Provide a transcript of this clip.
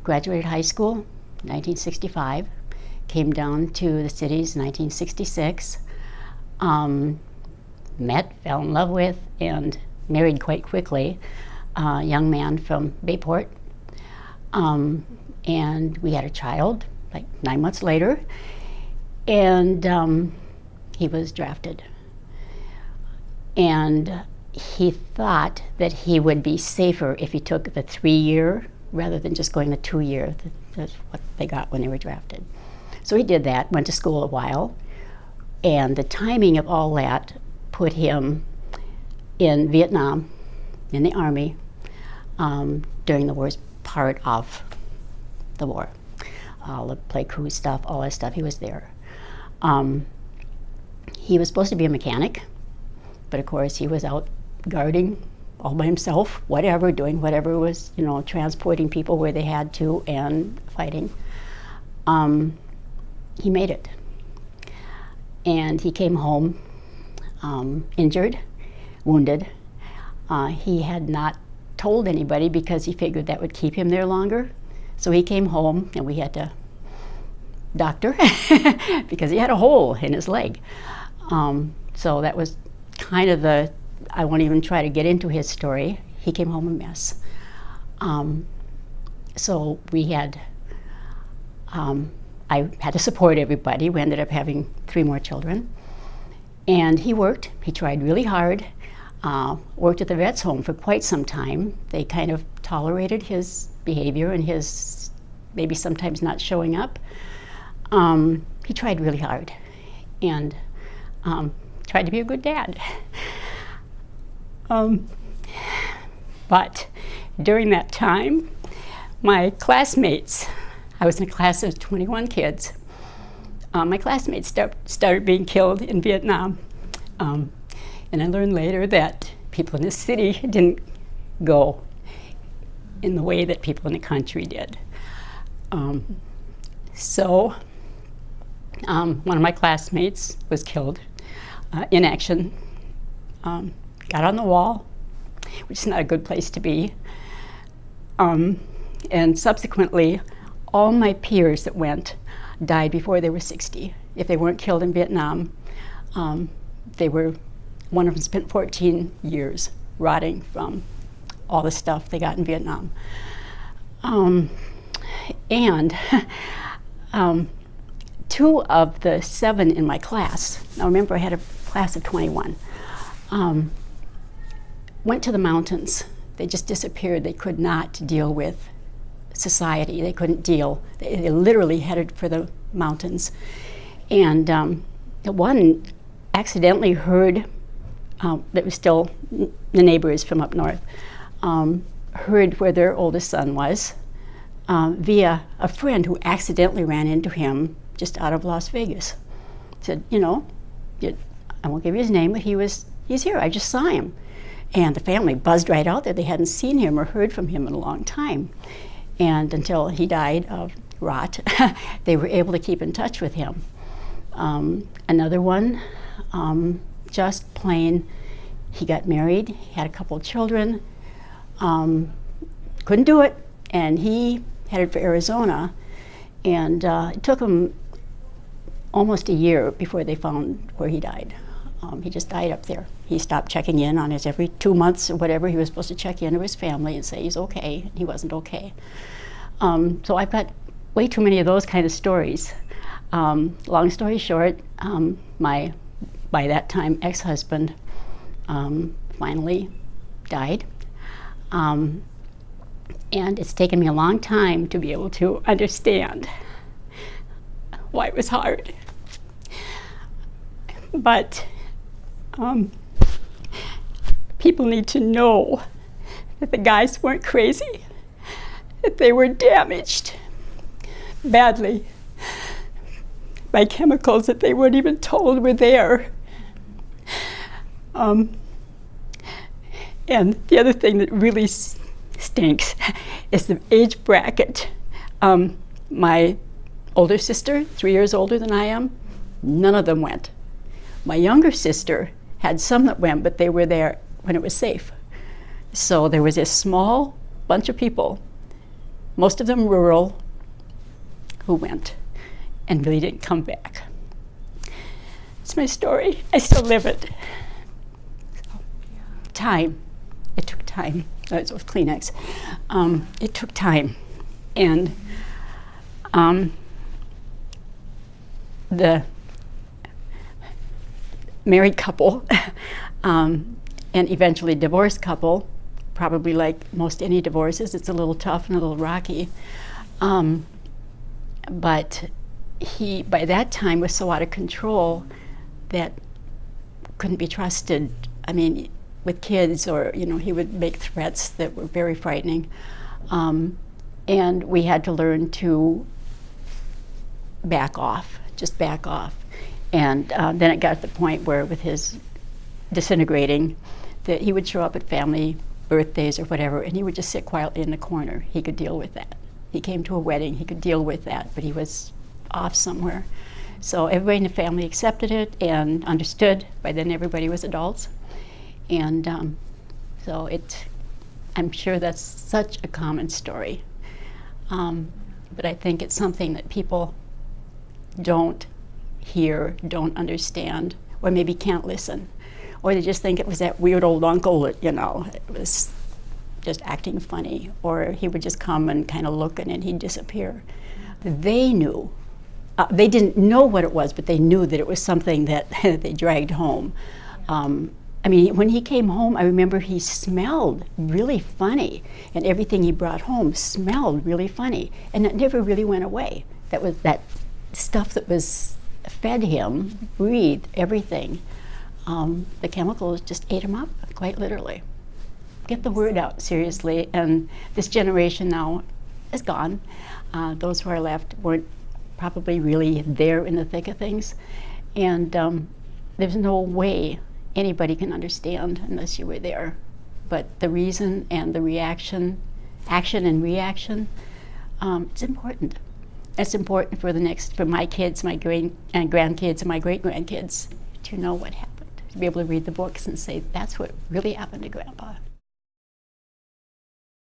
graduated high school, 1965, came down to the cities, 1966, met, fell in love with, and married quite quickly a young man from Bayport. And we had a child like 9 months later, and he was drafted. And he thought that he would be safer if he took the 3-year rather than just going the 2-year. That's what they got when they were drafted. So he did that, went to school a while, and the timing of all that put him in Vietnam, in the Army, during the worst part of the war. All the play crew stuff, all that stuff, he was there. He was supposed to be a mechanic, but of course he was out guarding all by himself, whatever, doing whatever was, transporting people where they had to and fighting. He made it. And he came home injured, wounded. He had not told anybody because he figured that would keep him there longer. So he came home and we had to doctor because he had a hole in his leg. So that was kind of I won't even try to get into his story. He came home a mess. So we had, I had to support everybody. We ended up having 3 more children. And he worked, he tried really hard, worked at the vet's home for quite some time. They kind of tolerated his behavior and his maybe sometimes not showing up. He tried really hard and tried to be a good dad. But during that time, my classmates, I was in a class of 21 kids, my classmates started being killed in Vietnam. And I learned later that people in the city didn't go in the way that people in the country did. So one of my classmates was killed in action, got on the wall, which is not a good place to be. And subsequently, all my peers that went died before they were 60. If they weren't killed in Vietnam, one of them spent 14 years rotting from all the stuff they got in Vietnam. And 2 of the 7 in my class, now remember I had a class of 21, went to the mountains. They just disappeared. They could not deal with society. They couldn't deal. They literally headed for the mountains. And the one accidentally heard, that was still the neighbors from up north, heard where their oldest son was via a friend who accidentally ran into him just out of Las Vegas. Said, I won't give you his name, but he's here, I just saw him. And the family buzzed right out there. They hadn't seen him or heard from him in a long time. And until he died of rot, they were able to keep in touch with him. Another one, just plain, he got married, he had a couple of children, couldn't do it, and he headed for Arizona. And it took him almost a year before they found where he died. He just died up there. He stopped checking in on his every 2 months or whatever. He was supposed to check in to his family and say he's okay. He wasn't okay. So I've got way too many of those kind of stories. Long story short, my, by that time, ex-husband finally died. And it's taken me a long time to be able to understand why it was hard. But people need to know that the guys weren't crazy, that they were damaged badly by chemicals that they weren't even told were there. And the other thing that really stinks is the age bracket. My older sister, 3 years older than I am, none of them went. My younger sister had some that went, but they were there when it was safe. So there was this small bunch of people most of them rural, who went and really didn't come back. It's my story. I still live it. So, time. It took time. It was Kleenex. It took time. And the married couple and eventually divorced couple, probably like most any divorces, it's a little tough and a little rocky. But he, by that time, was so out of control that couldn't be trusted. I mean, with kids, or he would make threats that were very frightening. And we had to learn to back off, just back off. And then it got to the point where, with his disintegrating, that he would show up at family birthdays or whatever, and he would just sit quietly in the corner. He could deal with that. He came to a wedding, he could deal with that, but he was off somewhere. So everybody in the family accepted it and understood. By then everybody was adults. And so I'm sure that's such a common story. But I think it's something that people don't hear, don't understand, or maybe can't listen. Or they just think it was that weird old uncle that, it was just acting funny. Or he would just come and kind of look and then he'd disappear. They knew. They didn't know what it was, but they knew that it was something that they dragged home. I mean, when he came home, I remember he smelled really funny, and everything he brought home smelled really funny, and it never really went away. That was that stuff that was fed him, breathed, everything. The chemicals just ate him up, quite literally. Get the word out, seriously, and this generation now is gone. Those who are left weren't probably really there in the thick of things, and there's no way anybody can understand unless you were there. But the reason and the reaction, action and reaction, it's important. It's important for my kids, my grandkids, and my great-grandkids to know what happened, to be able to read the books and say, that's what really happened to Grandpa.